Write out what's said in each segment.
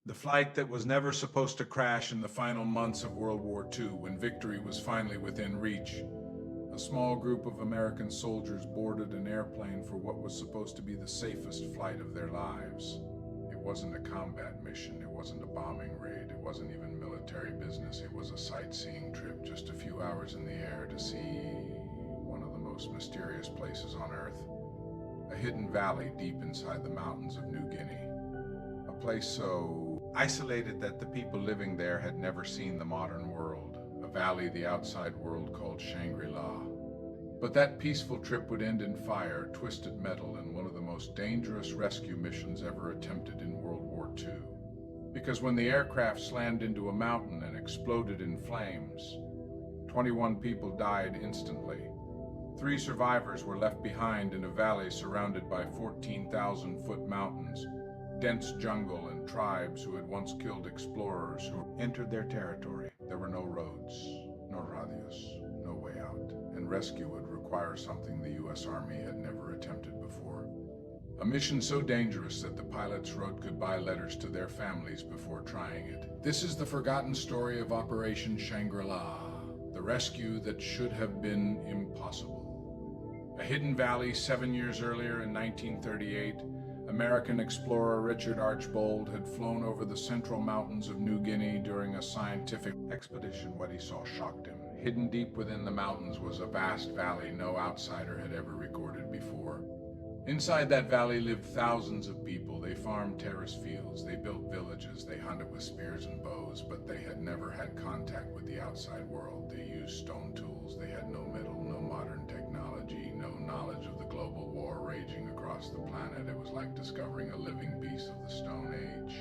The flight that was never supposed to crash in the final months of World War II, when victory was finally within reach. A small group of American soldiers boarded an airplane for what was supposed to be the safest flight of their lives. It wasn't a combat mission, it wasn't a bombing raid, it wasn't even military business, it was a sightseeing trip, just a few hours in the air to see one of the most mysterious places on Earth. A hidden valley deep inside the mountains of New Guinea. A place so isolated that the people living there had never seen the modern world. A valley the outside world called Shangri-La. But that peaceful trip would end in fire, twisted metal, and one of the most dangerous rescue missions ever attempted in World War II. Because when the aircraft slammed into a mountain and exploded in flames, 21 people died instantly. 3 survivors were left behind in a valley surrounded by 14,000-foot mountains, dense jungle, and tribes who had once killed explorers who entered their territory. There were no roads, no radios, no way out, and rescue would require something the U.S. Army had never attempted before. A mission so dangerous that the pilots wrote goodbye letters to their families before trying it. This is the forgotten story of Operation Shangri-La, the rescue that should have been impossible. A hidden valley 7 years earlier in 1938, American explorer Richard Archbold had flown over the central mountains of New Guinea during a scientific expedition. What he saw shocked him. Hidden deep within the mountains was a vast valley no outsider had ever recorded before. Inside that valley lived thousands of people. They farmed terrace fields, they built villages, they hunted with spears and bows, but they had never had contact with the outside world. They used stone tools, they had no metal, no modern technology, no knowledge of the global war raging across the planet. It was like discovering a living beast of the Stone Age.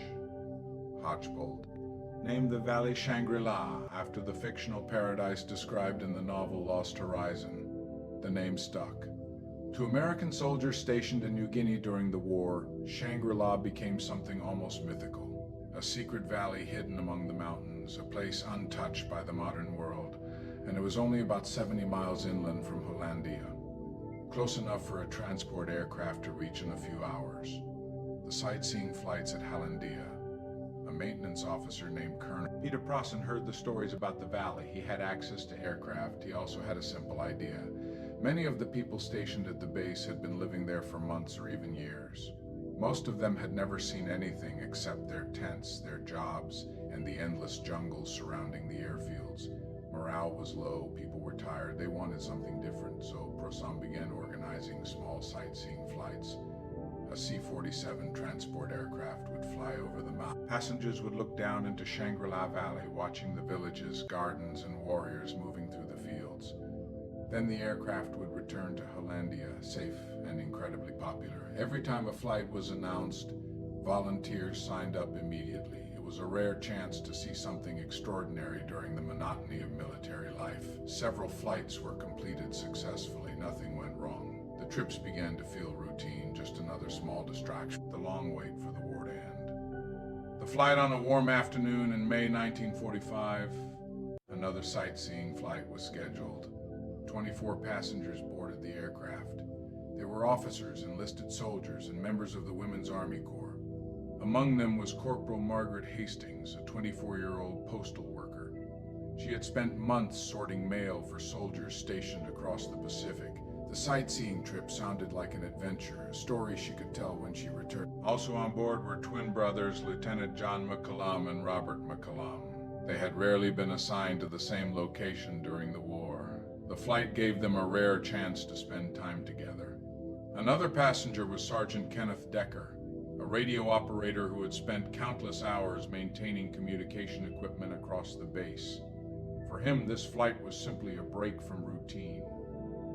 Archbold named the valley Shangri-La after the fictional paradise described in the novel Lost Horizon. The name stuck. To American soldiers stationed in New Guinea during the war, Shangri-La became something almost mythical. A secret valley hidden among the mountains, a place untouched by the modern world, and it was only about 70 miles inland from Hollandia. Close enough for a transport aircraft to reach in a few hours. The sightseeing flights at Hollandia. A maintenance officer named Colonel Peter Prosson heard the stories about the valley. He had access to aircraft. He also had a simple idea. Many of the people stationed at the base had been living there for months or even years. Most of them had never seen anything except their tents, their jobs, and the endless jungles surrounding the airfields. Morale was low, people were tired, they wanted something different, so Prosson began organizing small sightseeing flights. A C-47 transport aircraft would fly over the mountain. Passengers would look down into Shangri-La Valley, watching the villages, gardens, and warriors moving through the fields. Then the aircraft would return to Hollandia, safe and incredibly popular. Every time a flight was announced, volunteers signed up immediately. It was a rare chance to see something extraordinary during the monotony of military life. Several flights were completed successfully. Nothing went wrong. The trips began to feel routine, just another small distraction. The long wait for the war to end. The flight on a warm afternoon in May 1945, another sightseeing flight was scheduled. 24 passengers boarded the aircraft. They were officers, enlisted soldiers, and members of the Women's Army Corps. Among them was Corporal Margaret Hastings, a 24-year-old postal worker. She had spent months sorting mail for soldiers stationed across the Pacific. The sightseeing trip sounded like an adventure, a story she could tell when she returned. Also on board were twin brothers, Lieutenant John McCallum and Robert McCallum. They had rarely been assigned to the same location during the war. The flight gave them a rare chance to spend time together. Another passenger was Sergeant Kenneth Decker, a radio operator who had spent countless hours maintaining communication equipment across the base. For him, this flight was simply a break from routine.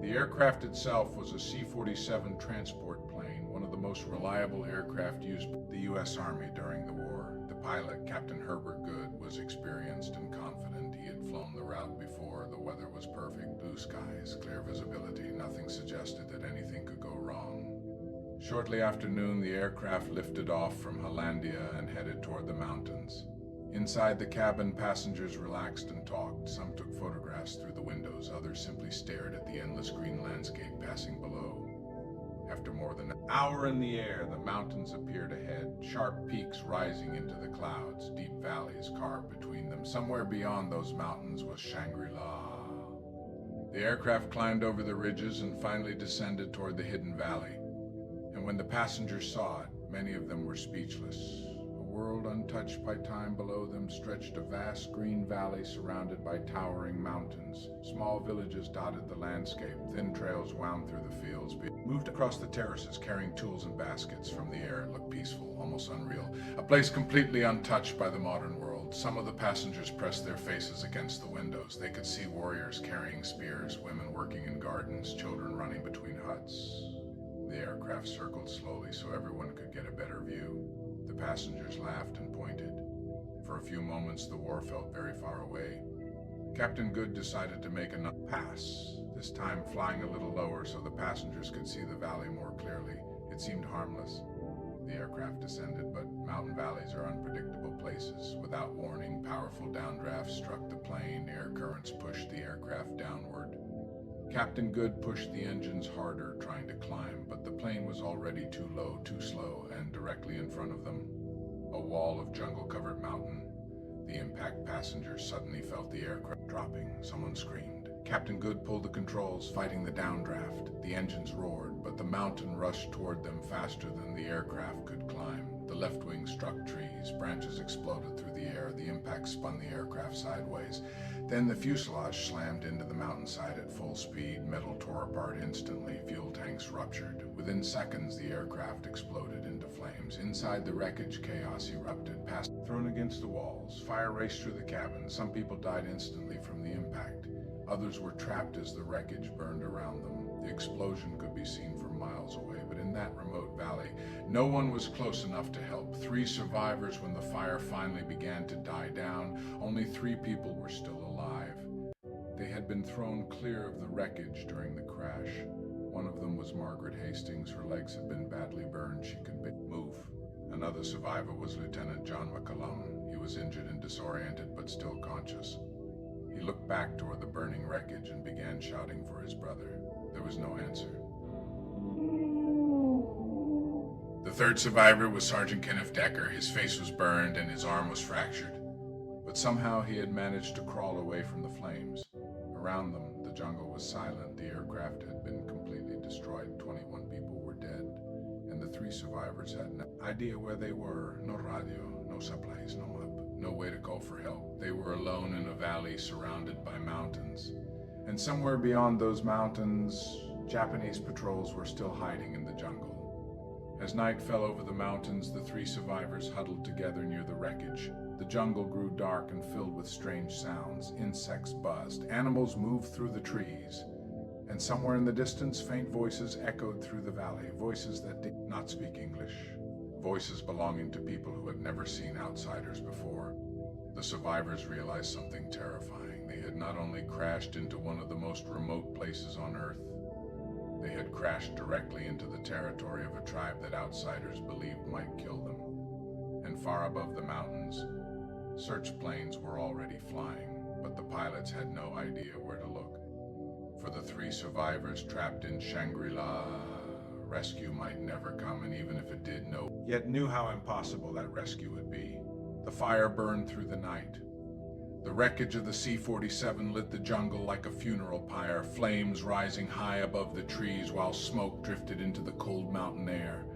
The aircraft itself was a C-47 transport plane, one of the most reliable aircraft used by the U.S. Army during the war. The pilot, Captain Herbert Good, was experienced and confident. He had flown the route before. The weather was perfect, blue skies, clear visibility. Nothing suggested that anything could go wrong. Shortly after noon, the aircraft lifted off from Hollandia and headed toward the mountains. Inside the cabin, passengers relaxed and talked. Some took photographs through the windows, others simply stared at the endless green landscape passing below. After more than an hour in the air, the mountains appeared ahead, sharp peaks rising into the clouds, deep valleys carved between them. Somewhere beyond those mountains was Shangri-La. The aircraft climbed over the ridges and finally descended toward the hidden valley. And when the passengers saw it, many of them were speechless. A world untouched by time below them stretched a vast green valley surrounded by towering mountains. Small villages dotted the landscape. Thin trails wound through the fields. Moved across the terraces carrying tools and baskets. From the air it looked peaceful, almost unreal. A place completely untouched by the modern world. Some of the passengers pressed their faces against the windows. They could see warriors carrying spears, women working in gardens, children running between huts. The aircraft circled slowly so everyone could get a better view. The passengers laughed and pointed. For a few moments, the war felt very far away. Captain Good decided to make another pass, this time flying a little lower so the passengers could see the valley more clearly. It seemed harmless. The aircraft descended, but mountain valleys are unpredictable places. Without warning, powerful downdrafts struck the plane. Air currents pushed the aircraft downward. Captain Good pushed the engines harder, trying to climb, but the plane was already too low, too slow, and directly in front of them, a wall of jungle-covered mountain. The impact passengers suddenly felt the aircraft dropping. Someone screamed. Captain Good pulled the controls, fighting the downdraft. The engines roared, but the mountain rushed toward them faster than the aircraft could climb. The left wing struck trees. Branches exploded through the air. The impact spun the aircraft sideways. Then the fuselage slammed into the mountainside at full speed. Metal tore apart instantly. Fuel tanks ruptured. Within seconds, the aircraft exploded into flames. Inside the wreckage, chaos erupted. Thrown against the walls. Fire raced through the cabin. Some people died instantly from the impact. Others were trapped as the wreckage burned around them. The explosion could be seen from miles away, but in that remote valley, no one was close enough to help. 3 survivors when the fire finally began to die down. Only 3 people were still alive. They had been thrown clear of the wreckage during the crash. One of them was Margaret Hastings. Her legs had been badly burned. She could move. Another survivor was Lieutenant John McCullum. He was injured and disoriented, but still conscious. He looked back toward the burning wreckage and began shouting for his brother. There was no answer. The third survivor was Sergeant Kenneth Decker. His face was burned and his arm was fractured. But somehow he had managed to crawl away from the flames. Around them, the jungle was silent. The aircraft had been completely destroyed. 21 people were dead. And the 3 survivors had no idea where they were. No radio, no supplies, no map, no way to call for help. They were alone in a valley surrounded by mountains. And somewhere beyond those mountains, Japanese patrols were still hiding in the jungle. As night fell over the mountains, the 3 survivors huddled together near the wreckage. The jungle grew dark and filled with strange sounds. Insects buzzed. Animals moved through the trees. And somewhere in the distance, faint voices echoed through the valley, voices that did not speak English, voices belonging to people who had never seen outsiders before. The survivors realized something terrifying. They had not only crashed into one of the most remote places on Earth, they had crashed directly into the territory of a tribe that outsiders believed might kill them. And far above the mountains, search planes were already flying, but the pilots had no idea where to look. For the 3 survivors trapped in Shangri-La, rescue might never come, and even if it did, yet knew how impossible that rescue would be. The fire burned through the night. The wreckage of the C-47 lit the jungle like a funeral pyre, flames rising high above the trees while smoke drifted into the cold mountain air.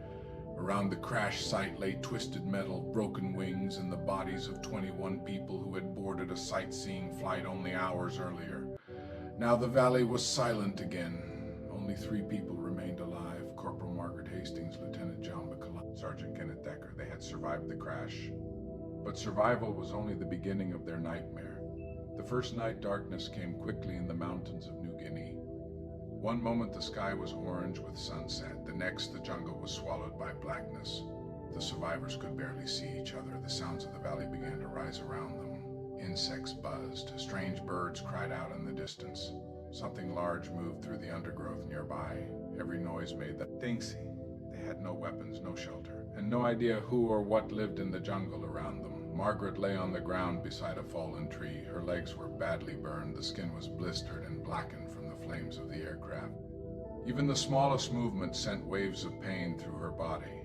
Around the crash site lay twisted metal, broken wings, and the bodies of 21 people who had boarded a sightseeing flight only hours earlier. Now the valley was silent again. Only 3 people remained alive: Corporal Margaret Hastings, Lieutenant John McCullum, Sergeant Kenneth Decker. They had survived the crash. But survival was only the beginning of their nightmare. The first night darkness came quickly in the mountains of New Guinea. One moment the sky was orange with sunset. The next the jungle was swallowed by blackness. The survivors could barely see each other. The sounds of the valley began to rise around them. Insects buzzed. Strange birds cried out in the distance. Something large moved through the undergrowth nearby. Every noise made them think. They had no weapons, no shelter, and no idea who or what lived in the jungle around them. Margaret lay on the ground beside a fallen tree. Her legs were badly burned. The skin was blistered and blackened from the flames of the aircraft. Even the smallest movement sent waves of pain through her body.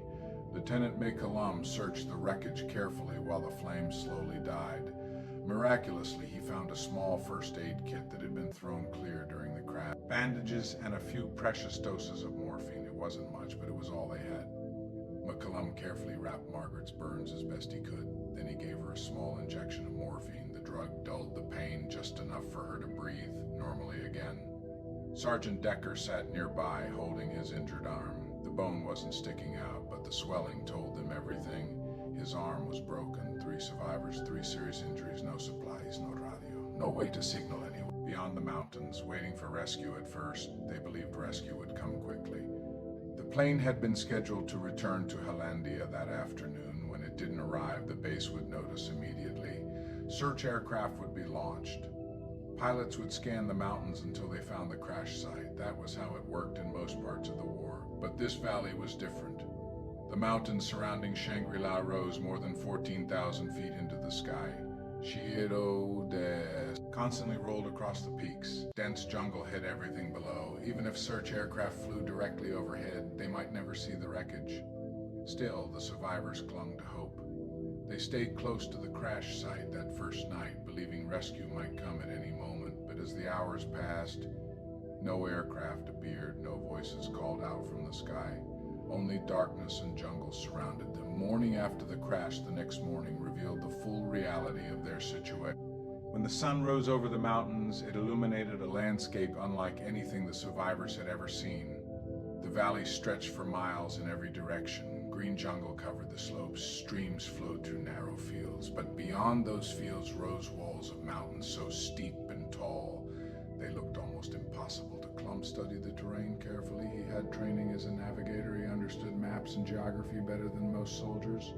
Lieutenant McCallum searched the wreckage carefully while the flames slowly died. Miraculously, he found a small first aid kit that had been thrown clear during the crash. Bandages and a few precious doses of morphine. It wasn't much, but it was all they had. McCallum carefully wrapped Margaret's burns as best he could. Then he gave her a small injection of morphine. The drug dulled the pain just enough for her to breathe normally again. Sergeant Decker sat nearby, holding his injured arm. The bone wasn't sticking out, but the swelling told them everything. His arm was broken. 3 survivors, 3 serious injuries, no supplies, no radio, no way to signal anyone. Beyond the mountains, waiting for rescue at first, they believed rescue would come quickly. The plane had been scheduled to return to Hollandia that afternoon. When it didn't arrive, the base would notice immediately. Search aircraft would be launched. Pilots would scan the mountains until they found the crash site. That was how it worked in most parts of the war. But this valley was different. The mountains surrounding Shangri-La rose more than 14,000 feet into the sky. Chiedo des constantly rolled across the peaks. Dense jungle hid everything below. Even if search aircraft flew directly overhead, they might never see the wreckage. Still, the survivors clung to hope. They stayed close to the crash site that first night, believing rescue might come at any moment. But as the hours passed, no aircraft appeared, no voices called out from the sky. Only darkness and jungle surrounded them. Morning after the crash, the next morning, revealed the full reality of their situation. When the sun rose over the mountains, it illuminated a landscape unlike anything the survivors had ever seen. The valley stretched for miles in every direction. Green jungle covered the slopes. Streams flowed through narrow fields. But beyond those fields rose walls of mountains so steep and tall, they looked almost impossible to climb. Studied the terrain carefully. He had training as a navigator. He understood maps and geography better than most soldiers.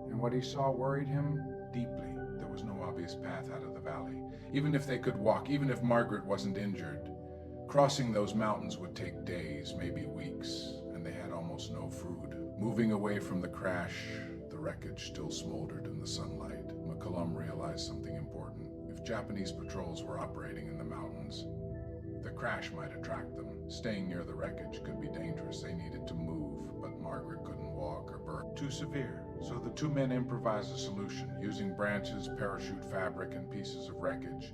And what he saw worried him deeply. There was no obvious path out of the valley. Even if they could walk, even if Margaret wasn't injured, crossing those mountains would take days, maybe weeks, and they had almost no food. Moving away from the crash, the wreckage still smoldered in the sunlight. McCallum realized something important. If Japanese patrols were operating in the mountains, the crash might attract them. Staying near the wreckage could be dangerous. They needed to move, but Margaret couldn't walk or burn. Too severe. So the 2 men improvised a solution. Using branches, parachute fabric, and pieces of wreckage,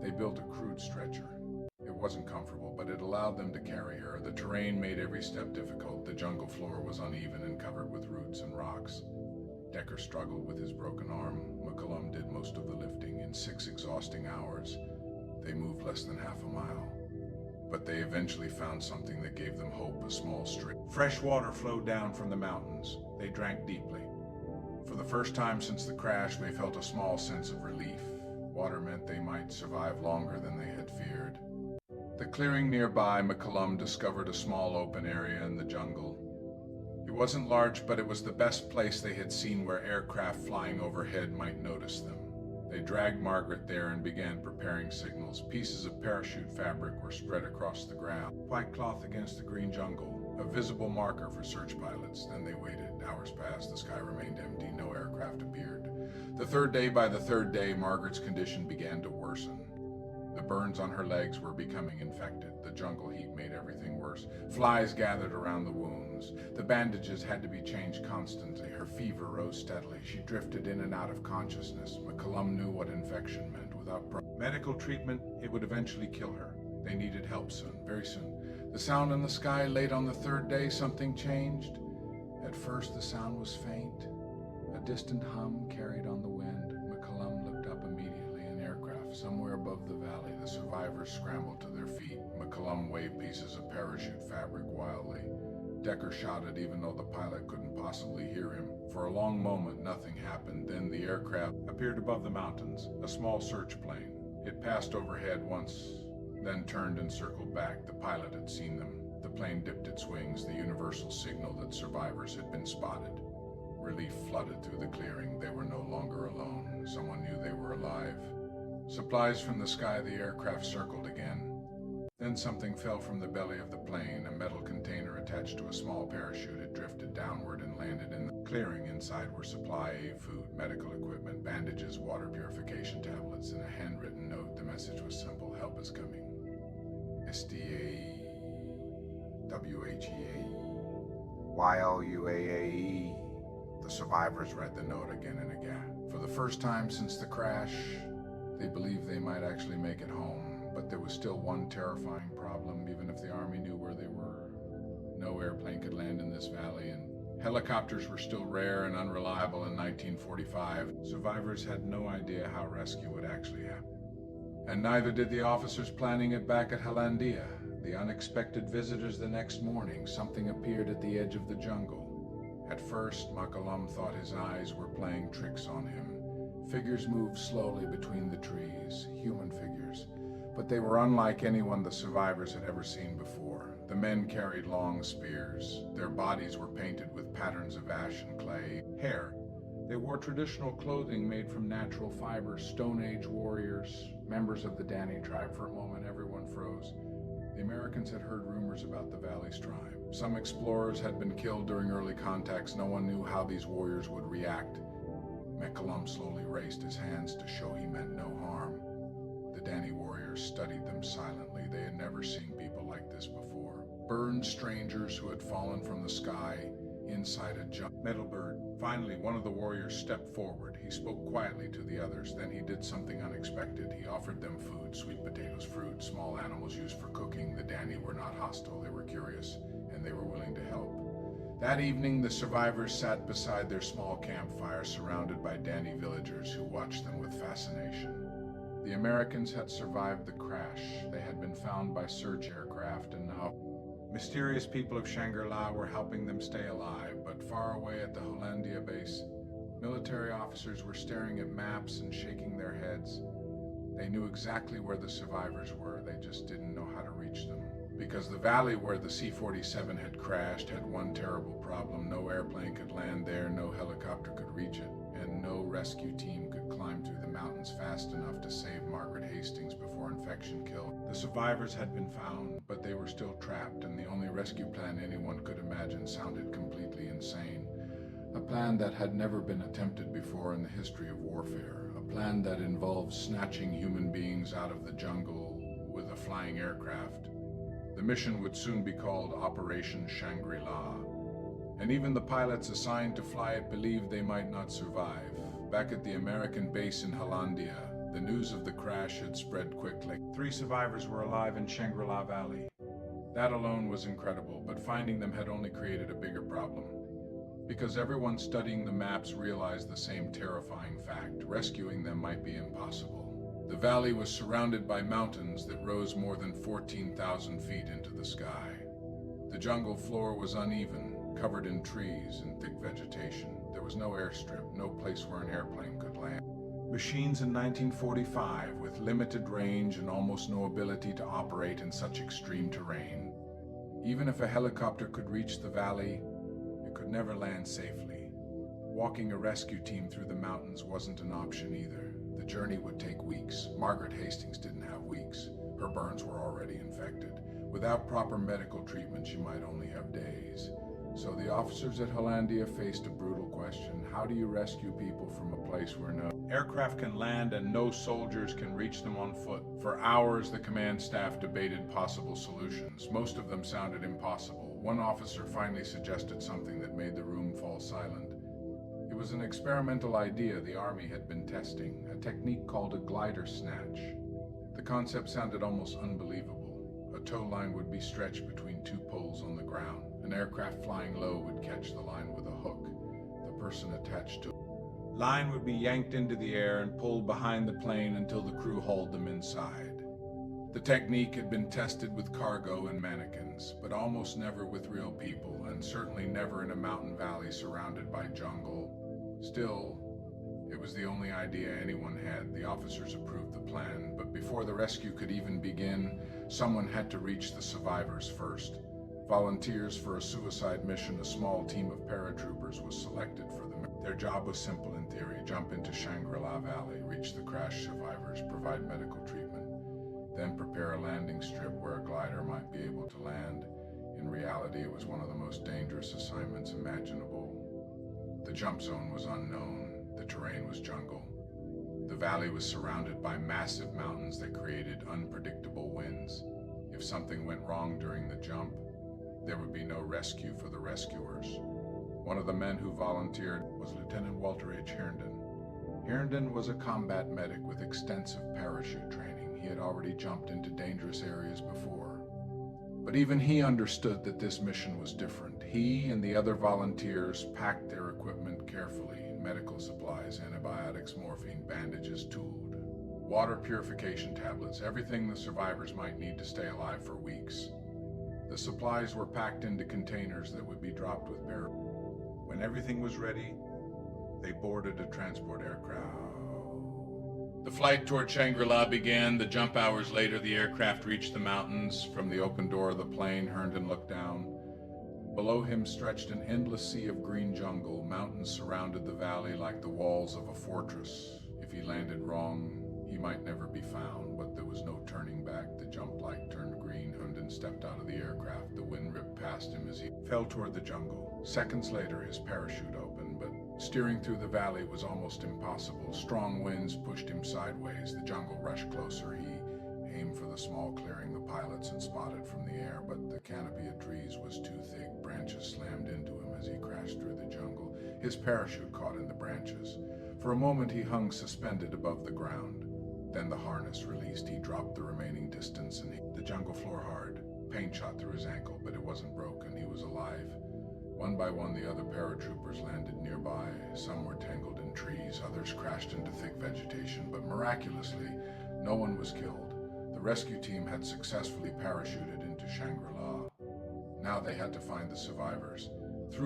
they built a crude stretcher. It wasn't comfortable, but it allowed them to carry her. The terrain made every step difficult. The jungle floor was uneven and covered with roots and rocks. Decker struggled with his broken arm. McCallum did most of the lifting. In 6 exhausting hours, they moved less than half a mile. But they eventually found something that gave them hope, a small stream. Fresh water flowed down from the mountains. They drank deeply. For the first time since the crash, they felt a small sense of relief. Water meant they might survive longer than they had feared. The clearing nearby, McCallum discovered a small open area in the jungle. It wasn't large, but it was the best place they had seen where aircraft flying overhead might notice them. They dragged Margaret there and began preparing signals. Pieces of parachute fabric were spread across the ground. White cloth against the green jungle, a visible marker for search pilots. Then they waited. Hours passed. The sky remained empty. No aircraft appeared. The third day, by the third day, Margaret's condition began to worsen. The burns on her legs were becoming infected. The jungle heat made everything worse. Flies gathered around the wounds. The bandages had to be changed constantly. Her fever rose steadily. She drifted in and out of consciousness. McCallum knew what infection meant. Without medical treatment, it would eventually kill her. They needed help soon, very soon. The sound in the sky late on the third day, something changed. At first, the sound was faint. A distant hum carried on the wind. McCallum looked up immediately. Somewhere above the valley, the survivors scrambled to their feet. McCallum waved pieces of parachute fabric wildly. Decker shouted even though the pilot couldn't possibly hear him. For a long moment, nothing happened. Then the aircraft appeared above the mountains, a small search plane. It passed overhead once, then turned and circled back. The pilot had seen them. The plane dipped its wings, the universal signal that survivors had been spotted. Relief flooded through the clearing. They were no longer alone. Someone knew they were alive. Supplies from the sky, the aircraft circled again. Then something fell from the belly of the plane, a metal container attached to a small parachute. It drifted downward and landed in the clearing. Inside were supply, food, medical equipment, bandages, water purification tablets, and a handwritten note. The message was simple: help is coming. SDA. WWII. The survivors read the note again and again. For the first time since the crash, they believed they might actually make it home, but there was still one terrifying problem, even if the Army knew where they were. No airplane could land in this valley, and helicopters were still rare and unreliable in 1945. Survivors had no idea how rescue would actually happen. And neither did the officers planning it back at Hollandia. The unexpected visitors the next morning, something appeared at the edge of the jungle. At first, Makalum thought his eyes were playing tricks on him. Figures moved slowly between the trees, human figures, but they were unlike anyone the survivors had ever seen before. The men carried long spears. Their bodies were painted with patterns of ash and clay. Hair. They wore traditional clothing made from natural fibers. Stone Age warriors, members of the Dani tribe. For a moment, everyone froze. The Americans had heard rumors about the valley's tribe. Some explorers had been killed during early contacts. No one knew how these warriors would react. Mekalum slowly raised his hands to show he meant no harm. The Dani warriors studied them silently. They had never seen people like this before. Burned strangers who had fallen from the sky inside a metal bird. Finally, one of the warriors stepped forward. He spoke quietly to the others. Then he did something unexpected. He offered them food, sweet potatoes, fruit, small animals used for cooking. The Dani were not hostile. They were curious, and they were willing to help. That evening, the survivors sat beside their small campfire, surrounded by Dani villagers who watched them with fascination. The Americans had survived the crash. They had been found by search aircraft, and now mysterious people of Shangri-La were helping them stay alive. But far away at the Hollandia base, military officers were staring at maps and shaking their heads. They knew exactly where the survivors were. They just didn't know how to reach them. Because the valley where the C-47 had crashed had one terrible problem. No airplane could land there, no helicopter could reach it, and no rescue team could climb through the mountains fast enough to save Margaret Hastings before infection killed. The survivors had been found, but they were still trapped, and the only rescue plan anyone could imagine sounded completely insane. A plan that had never been attempted before in the history of warfare. A plan that involved snatching human beings out of the jungle with a flying aircraft. The mission would soon be called Operation Shangri-La, and even the pilots assigned to fly it believed they might not survive. Back at the American base in Hollandia, the news of the crash had spread quickly. 3 survivors were alive in Shangri-La Valley. That alone was incredible, but finding them had only created a bigger problem. Because everyone studying the maps realized the same terrifying fact: rescuing them might be impossible. The valley was surrounded by mountains that rose more than 14,000 feet into the sky. The jungle floor was uneven, covered in trees and thick vegetation. There was no airstrip, no place where an airplane could land. Machines in 1945 with limited range and almost no ability to operate in such extreme terrain. Even if a helicopter could reach the valley, it could never land safely. Walking a rescue team through the mountains wasn't an option either. The journey would take weeks. Margaret Hastings didn't have weeks. Her burns were already infected. Without proper medical treatment, she might only have days. So the officers at Hollandia faced a brutal question. How do you rescue people from a place where no aircraft can land and no soldiers can reach them on foot? For hours, the command staff debated possible solutions. Most of them sounded impossible. One officer finally suggested something that made the room fall silent. It was an experimental idea the Army had been testing, a technique called a glider snatch. The concept sounded almost unbelievable. A tow line would be stretched between 2 poles on the ground. An aircraft flying low would catch the line with a hook. The person attached to the line would be yanked into the air and pulled behind the plane until the crew hauled them inside. The technique had been tested with cargo and mannequins, but almost never with real people, and certainly never in a mountain valley surrounded by jungle. Still, it was the only idea anyone had. The officers approved the plan, but before the rescue could even begin, someone had to reach the survivors first. Volunteers for a suicide mission, a small team of paratroopers was selected for them. Their job was simple in theory: jump into Shangri-La Valley, reach the crash survivors, provide medical treatment, then prepare a landing strip where a glider might be able to land. In reality, it was one of the most dangerous assignments imaginable. The jump zone was unknown. The terrain was jungle. The valley was surrounded by massive mountains that created unpredictable winds. If something went wrong during the jump, there would be no rescue for the rescuers. One of the men who volunteered was Lieutenant Walter H. Herndon. Herndon was a combat medic with extensive parachute training. He had already jumped into dangerous areas before. But even he understood that this mission was different. He and the other volunteers packed their equipment carefully: medical supplies, antibiotics, morphine, bandages, tooled, water purification tablets, everything the survivors might need to stay alive for weeks. The supplies were packed into containers that would be dropped with paratroopers. When everything was ready, they boarded a transport aircraft. The flight toward Shangri-La began. The jump hours later, the aircraft reached the mountains. From the open door of the plane, Herndon looked down. Below him stretched an endless sea of green jungle. Mountains surrounded the valley like the walls of a fortress. If he landed wrong, he might never be found, but there was no turning back. The jump light turned green. Herndon stepped out of the aircraft. The wind ripped past him as he fell toward the jungle. Seconds later, his parachute opened, but steering through the valley was almost impossible. Strong winds pushed him sideways. The jungle rushed closer. He aimed for the small clearing the pilots had spotted from the air, but the canopy of trees was too thick. Branches slammed into him as he crashed through the jungle. His parachute caught in the branches. For a moment, he hung suspended above the ground. Then the harness released. He dropped the remaining distance, and the jungle floor hard. Pain shot through his ankle, but it wasn't broken. He was alive. One by one, the other paratroopers landed nearby. Some were tangled in trees, others crashed into thick vegetation, but miraculously, no one was killed. The rescue team had successfully parachuted into Shangri-La. Now they had to find the survivors. Moving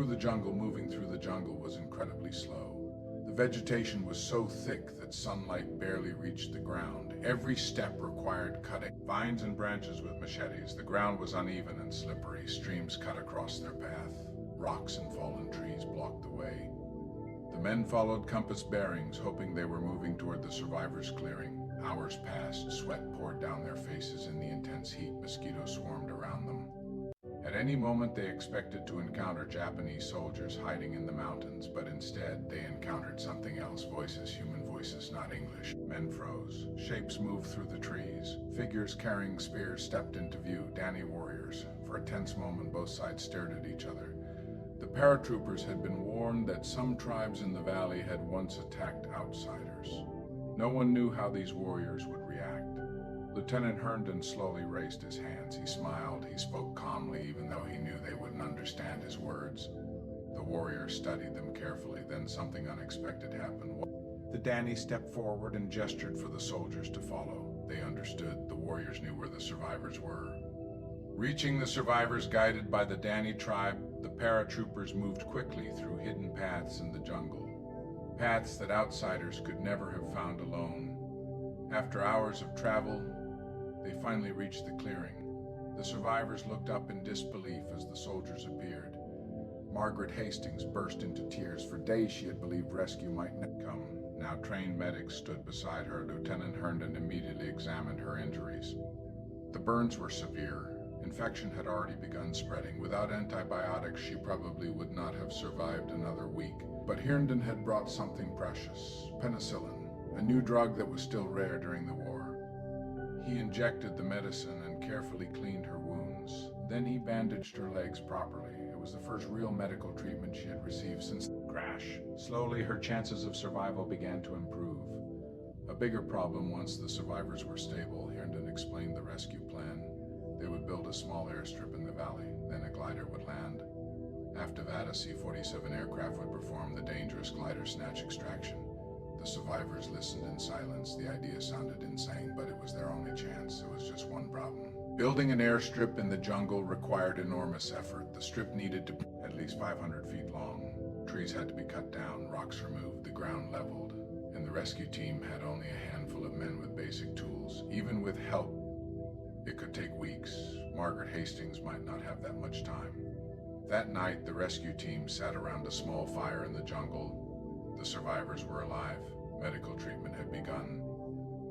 through the jungle was incredibly slow. The vegetation was so thick that sunlight barely reached the ground. Every step required cutting vines and branches with machetes. The ground was uneven and slippery. Streams cut across their path. Rocks and fallen trees blocked the way. The men followed compass bearings, hoping they were moving toward the survivors' clearing. Hours passed. Sweat poured down their faces in the intense heat. Mosquitoes swarmed around them. At any moment, they expected to encounter Japanese soldiers hiding in the mountains, but instead, they encountered something else. Voices, human voices, not English. Men froze. Shapes moved through the trees. Figures carrying spears stepped into view. Danny warriors. For a tense moment, both sides stared at each other. The paratroopers had been warned that some tribes in the valley had once attacked outsiders. No one knew how these warriors would react. Lieutenant Herndon slowly raised his hands. He smiled. He spoke calmly, even though he knew they wouldn't understand his words. The warriors studied them carefully. Then something unexpected happened. The Danny stepped forward and gestured for the soldiers to follow. They understood. The warriors knew where the survivors were. Reaching the survivors guided by the Danny tribe, the paratroopers moved quickly through hidden paths in the jungle. Paths that outsiders could never have found alone. After hours of travel, they finally reached the clearing. The survivors looked up in disbelief as the soldiers appeared. Margaret Hastings burst into tears. For days she had believed rescue might not come. Now trained medics stood beside her. Lieutenant Herndon immediately examined her injuries. The burns were severe. Infection had already begun spreading. Without antibiotics, she probably would not have survived another week. But Herndon had brought something precious: penicillin, a new drug that was still rare during the war. He injected the medicine and carefully cleaned her wounds. Then he bandaged her legs properly. It was the first real medical treatment she had received since the crash. Slowly, her chances of survival began to improve. A bigger problem once the survivors were stable. Herndon explained the rescue plan. They would build a small airstrip in the valley, then a glider would land. After that, a C-47 aircraft would perform the dangerous glider snatch extraction. The survivors listened in silence. The idea sounded insane, but it was their only chance. There was just one problem. Building an airstrip in the jungle required enormous effort. The strip needed to be at least 500 feet long. Trees had to be cut down, rocks removed, the ground leveled, and the rescue team had only a handful of men with basic tools. Even with help, it could take weeks. Margaret Hastings might not have that much time. That night, the rescue team sat around a small fire in the jungle. The survivors were alive. Medical treatment had begun.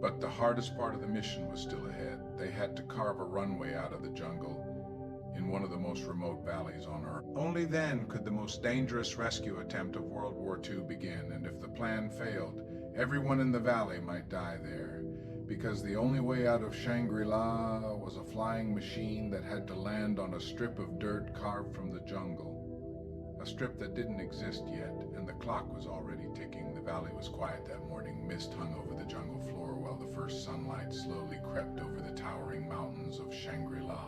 But the hardest part of the mission was still ahead. They had to carve a runway out of the jungle in one of the most remote valleys on Earth. Only then could the most dangerous rescue attempt of World War II begin, and if the plan failed, everyone in the valley might die there. because the only way out of Shangri-La was a flying machine that had to land on a strip of dirt carved from the jungle. A strip that didn't exist yet, and the clock was already ticking. The valley was quiet that morning. Mist hung over the jungle floor while the first sunlight slowly crept over the towering mountains of Shangri-La.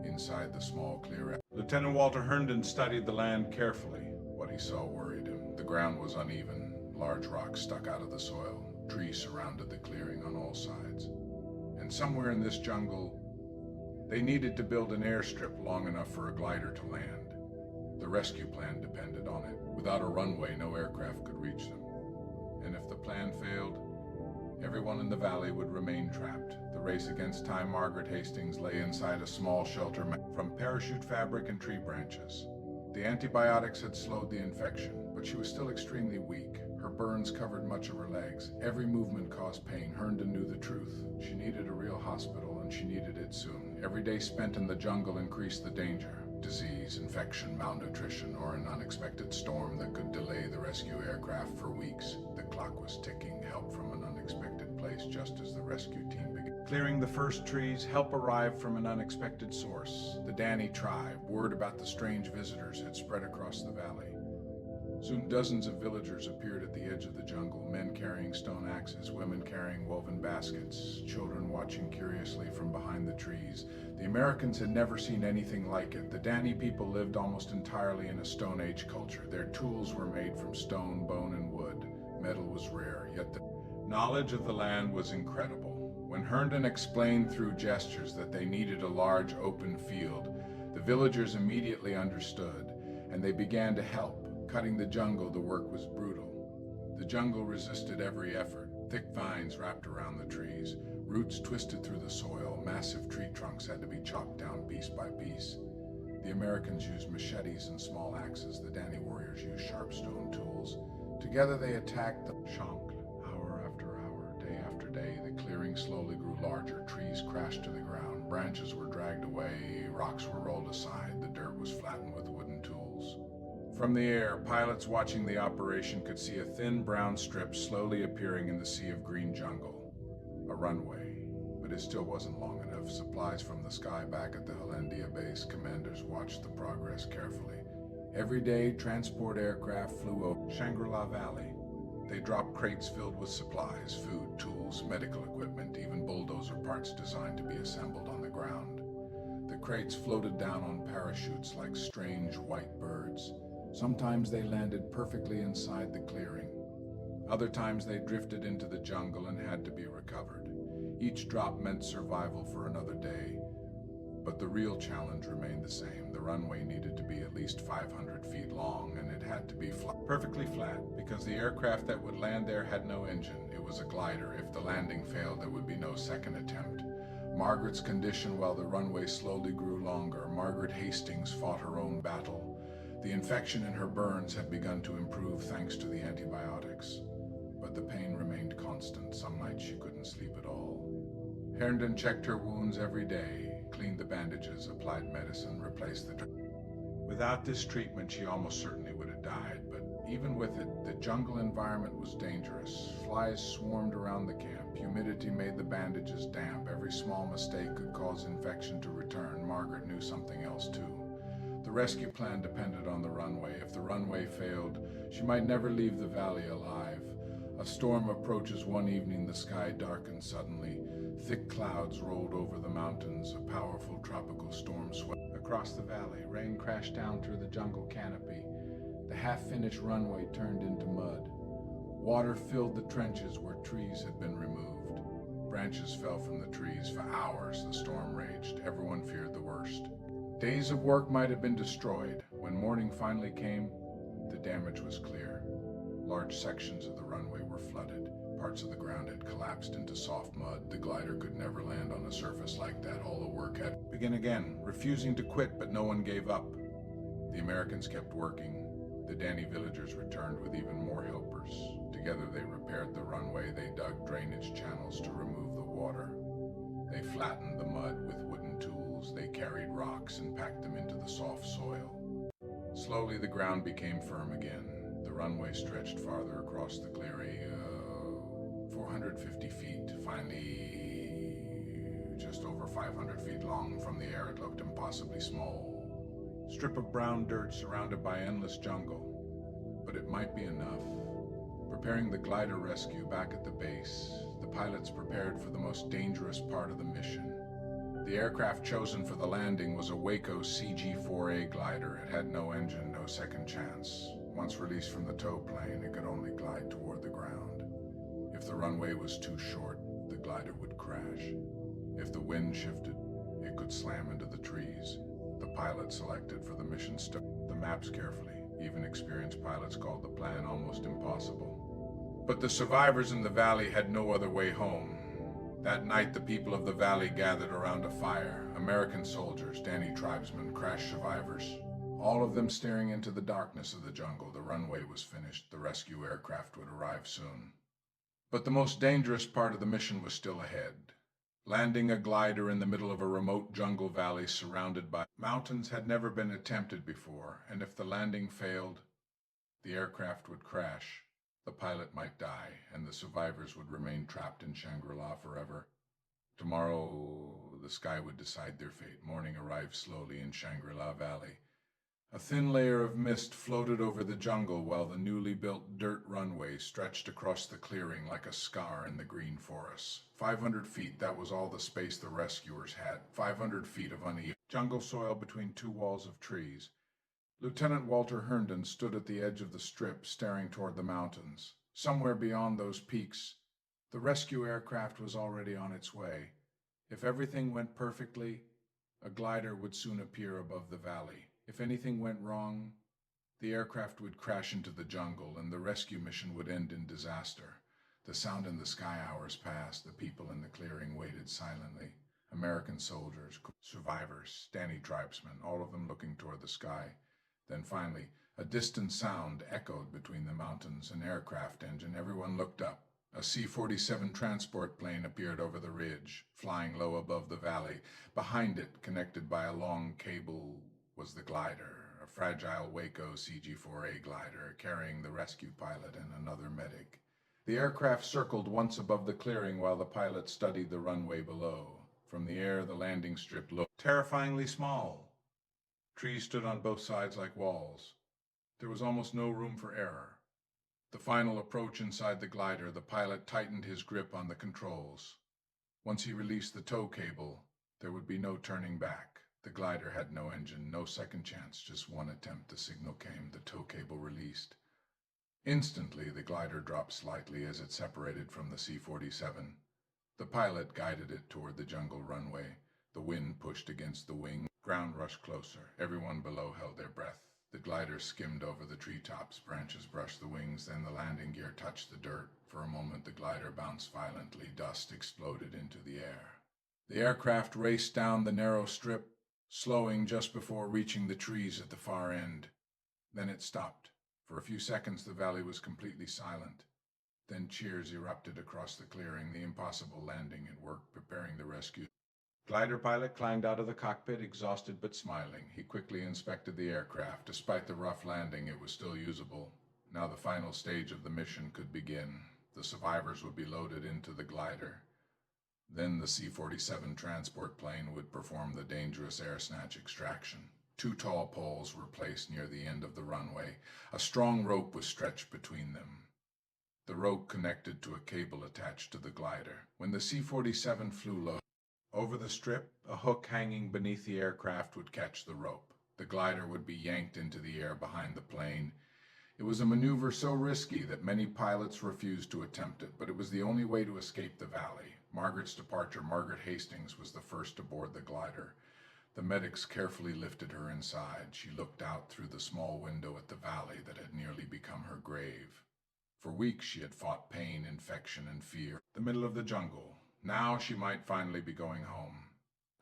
Inside the small clear, Lieutenant Walter Herndon studied the land carefully. What he saw worried him. The ground was uneven. Large rocks stuck out of the soil. Trees surrounded the clearing on all sides. And somewhere in this jungle, they needed to build an airstrip long enough for a glider to land. The rescue plan depended on it. Without a runway, no aircraft could reach them. And if the plan failed, everyone in the valley would remain trapped. The race against time, Margaret Hastings lay inside a small shelter from parachute fabric and tree branches. The antibiotics had slowed the infection, but she was still extremely weak. Her burns covered much of her legs. Every movement caused pain. Herndon knew the truth. She needed a real hospital, and she needed it soon. Every day spent in the jungle increased the danger. Disease, infection, malnutrition, or an unexpected storm that could delay the rescue aircraft for weeks. The clock was ticking. Help from an unexpected place just as the rescue team began. Clearing the first trees, help arrived from an unexpected source. The Danny tribe. Word about the strange visitors had spread across the valley. Soon dozens of villagers appeared at the edge of the jungle, men carrying stone axes, women carrying woven baskets, children watching curiously from behind the trees. The Americans had never seen anything like it. The Danny people lived almost entirely in a Stone Age culture. Their tools were made from stone, bone, and wood. Metal was rare, yet the knowledge of the land was incredible. When Herndon explained through gestures that they needed a large open field, the villagers immediately understood, and they began to help. Cutting the jungle, the work was brutal. The jungle resisted every effort. Thick vines wrapped around the trees. Roots twisted through the soil. Massive tree trunks had to be chopped down piece by piece. The Americans used machetes and small axes. The Danny warriors used sharp stone tools. Together they attacked the Shankl. Hour after hour, day after day, the clearing slowly grew larger. Trees crashed to the ground. Branches were dragged away. Rocks were rolled aside. The dirt was flattened with wooden tools. From the air, pilots watching the operation could see a thin brown strip slowly appearing in the sea of green jungle. A runway, but it still wasn't long enough. Supplies from the sky back at the Hollandia base, commanders watched the progress carefully. Every day, transport aircraft flew over Shangri-La Valley. They dropped crates filled with supplies, food, tools, medical equipment, even bulldozer parts designed to be assembled on the ground. The crates floated down on parachutes like strange white birds. Sometimes they landed perfectly inside the clearing. Other times they drifted into the jungle and had to be recovered. Each drop meant survival for another day. But the real challenge remained the same. The runway needed to be at least 500 feet long, and it had to be perfectly flat, because the aircraft that would land there had no engine. It was a glider. If the landing failed, there would be no second attempt. Margaret's condition while the runway slowly grew longer. Margaret Hastings fought her own battle. The infection in her burns had begun to improve thanks to the antibiotics, but the pain remained constant. Some nights she couldn't sleep at all. Herndon checked her wounds every day, cleaned the bandages, applied medicine, replaced the... Without this treatment, she almost certainly would have died, but even with it, the jungle environment was dangerous. Flies swarmed around the camp. Humidity made the bandages damp. Every small mistake could cause infection to return. Margaret knew something else too. The rescue plan depended on the runway. If the runway failed, she might never leave the valley alive. A storm approaches one evening. The sky darkened suddenly. Thick clouds rolled over the mountains. A powerful tropical storm swept across the valley. Rain crashed down through the jungle canopy. The half-finished runway turned into mud. Water filled the trenches where trees had been removed. Branches fell from the trees. For hours, the storm raged. Everyone feared the worst. Days of work might have been destroyed. When morning finally came, the damage was clear. Large sections of the runway were flooded. Parts of the ground had collapsed into soft mud. The glider could never land on a surface like that. All the work had to begin again, refusing to quit, but no one gave up. The Americans kept working. The Danny villagers returned with even more helpers. Together they repaired the runway. They dug drainage channels to remove the water. They flattened the mud with wooden tools. They carried rocks and packed them into the soft soil. Slowly the ground became firm again. The runway stretched farther across the clearing. 400 450 feet. Finally, just over 500 feet long. From the air, it looked impossibly small. Strip of brown dirt surrounded by endless jungle. But it might be enough. Preparing the glider rescue back at the base, the pilots prepared for the most dangerous part of the mission. The aircraft chosen for the landing was a Waco CG-4A glider. It had no engine, no second chance. Once released from the tow plane, it could only glide toward the ground. If the runway was too short, the glider would crash. If the wind shifted, it could slam into the trees. The pilot selected for the mission studied the maps carefully. Even experienced pilots called the plan almost impossible. But the survivors in the valley had no other way home. That night, the people of the valley gathered around a fire. American soldiers, Danny tribesmen, crash survivors. All of them staring into the darkness of the jungle. The runway was finished. The rescue aircraft would arrive soon. But the most dangerous part of the mission was still ahead. Landing a glider in the middle of a remote jungle valley surrounded by mountains had never been attempted before, and if the landing failed, the aircraft would crash. The pilot might die, and the survivors would remain trapped in Shangri-La forever. Tomorrow, the sky would decide their fate. Morning arrived slowly in Shangri-La Valley. A thin layer of mist floated over the jungle while the newly built dirt runway stretched across the clearing like a scar in the green forests. 500 feet, that was all the space the rescuers had. 500 feet of uneven jungle soil between two walls of trees. Lieutenant Walter Herndon stood at the edge of the strip, staring toward the mountains. Somewhere beyond those peaks, the rescue aircraft was already on its way. If everything went perfectly, a glider would soon appear above the valley. If anything went wrong, the aircraft would crash into the jungle and the rescue mission would end in disaster. The sound in the sky hours passed. The people in the clearing waited silently. American soldiers, survivors, Danny tribesmen, all of them looking toward the sky. Then finally, a distant sound echoed between the mountains, an aircraft engine. Everyone looked up. A C-47 transport plane appeared over the ridge, flying low above the valley. Behind it, connected by a long cable, was the glider, a fragile Waco CG-4A glider carrying the rescue pilot and another medic. The aircraft circled once above the clearing while the pilot studied the runway below. From the air, the landing strip looked terrifyingly small. Trees stood on both sides like walls. There was almost no room for error. The final approach inside the glider, the pilot tightened his grip on the controls. Once he released the tow cable, there would be no turning back. The glider had no engine, no second chance, just one attempt. The signal came, the tow cable released. Instantly, the glider dropped slightly as it separated from the C-47. The pilot guided it toward the jungle runway. The wind pushed against the wing. Ground rushed closer. Everyone below held their breath. The glider skimmed over the treetops. Branches brushed the wings. Then the landing gear touched the dirt. For a moment, the glider bounced violently. Dust exploded into the air. The aircraft raced down the narrow strip, slowing just before reaching the trees at the far end. Then it stopped. For a few seconds, the valley was completely silent. Then cheers erupted across the clearing. The impossible landing had worked, preparing the rescue. Glider pilot climbed out of the cockpit, exhausted but smiling. He quickly inspected the aircraft. Despite the rough landing, it was still usable. Now the final stage of the mission could begin. The survivors would be loaded into the glider. Then the C-47 transport plane would perform the dangerous air snatch extraction. 2 tall poles were placed near the end of the runway. A strong rope was stretched between them. The rope connected to a cable attached to the glider. When the C-47 flew low over the strip, a hook hanging beneath the aircraft would catch the rope. The glider would be yanked into the air behind the plane. It was a maneuver so risky that many pilots refused to attempt it, but it was the only way to escape the valley. Margaret's departure, Margaret Hastings, was the first aboard the glider. The medics carefully lifted her inside. She looked out through the small window at the valley that had nearly become her grave. For weeks she had fought pain, infection, and fear. The middle of the jungle. Now she might finally be going home.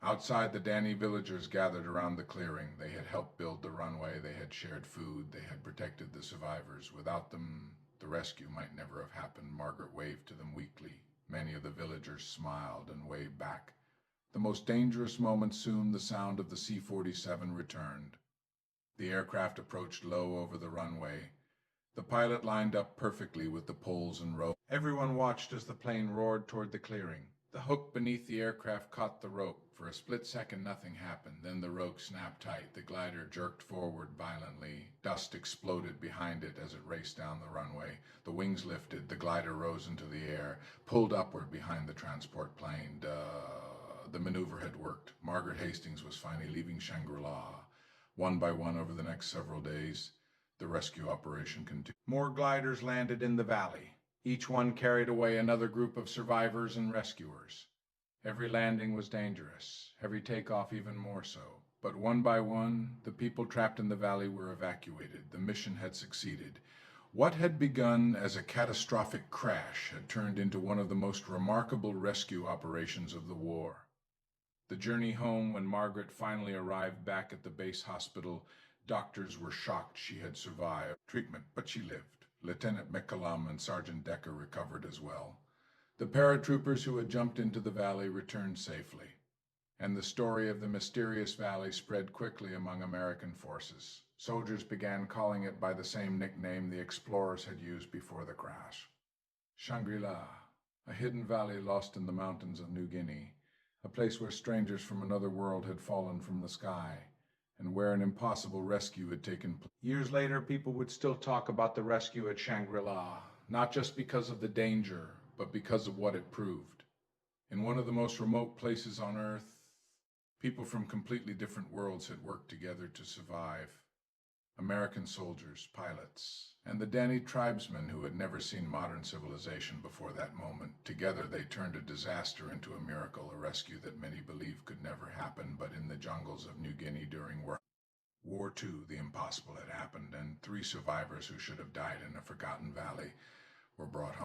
Outside, the Danny villagers gathered around the clearing. They had helped build the runway. They had shared food. They had protected the survivors. Without them, the rescue might never have happened. Margaret waved to them weakly. Many of the villagers smiled and waved back. The most dangerous moment soon, the sound of the C-47 returned. The aircraft approached low over the runway. The pilot lined up perfectly with the poles and rope. Everyone watched as the plane roared toward the clearing. The hook beneath the aircraft caught the rope. For a split second, nothing happened. Then the rope snapped tight. The glider jerked forward violently. Dust exploded behind it as it raced down the runway. The wings lifted. The glider rose into the air, pulled upward behind the transport plane. The maneuver had worked. Margaret Hastings was finally leaving Shangri-La. One by one, over the next several days, the rescue operation continued. More gliders landed in the valley. Each one carried away another group of survivors and rescuers. Every landing was dangerous, every takeoff even more so. But one by one, the people trapped in the valley were evacuated. The mission had succeeded. What had begun as a catastrophic crash had turned into one of the most remarkable rescue operations of the war. The journey home, when Margaret finally arrived back at the base hospital, doctors were shocked she had survived treatment, but she lived. Lieutenant McCallum and Sergeant Decker recovered as well. The paratroopers who had jumped into the valley returned safely, and the story of the mysterious valley spread quickly among American forces. Soldiers began calling it by the same nickname the explorers had used before the crash. Shangri-La, a hidden valley lost in the mountains of New Guinea, a place where strangers from another world had fallen from the sky, and where an impossible rescue had taken place. Years later, people would still talk about the rescue at Shangri-La, not just because of the danger, but because of what it proved. In one of the most remote places on Earth, people from completely different worlds had worked together to survive. American soldiers, pilots, and the Dani tribesmen who had never seen modern civilization before that moment. Together they turned a disaster into a miracle, a rescue that many believed could never happen, but in the jungles of New Guinea during World War II, the impossible had happened, and 3 survivors who should have died in a forgotten valley were brought home.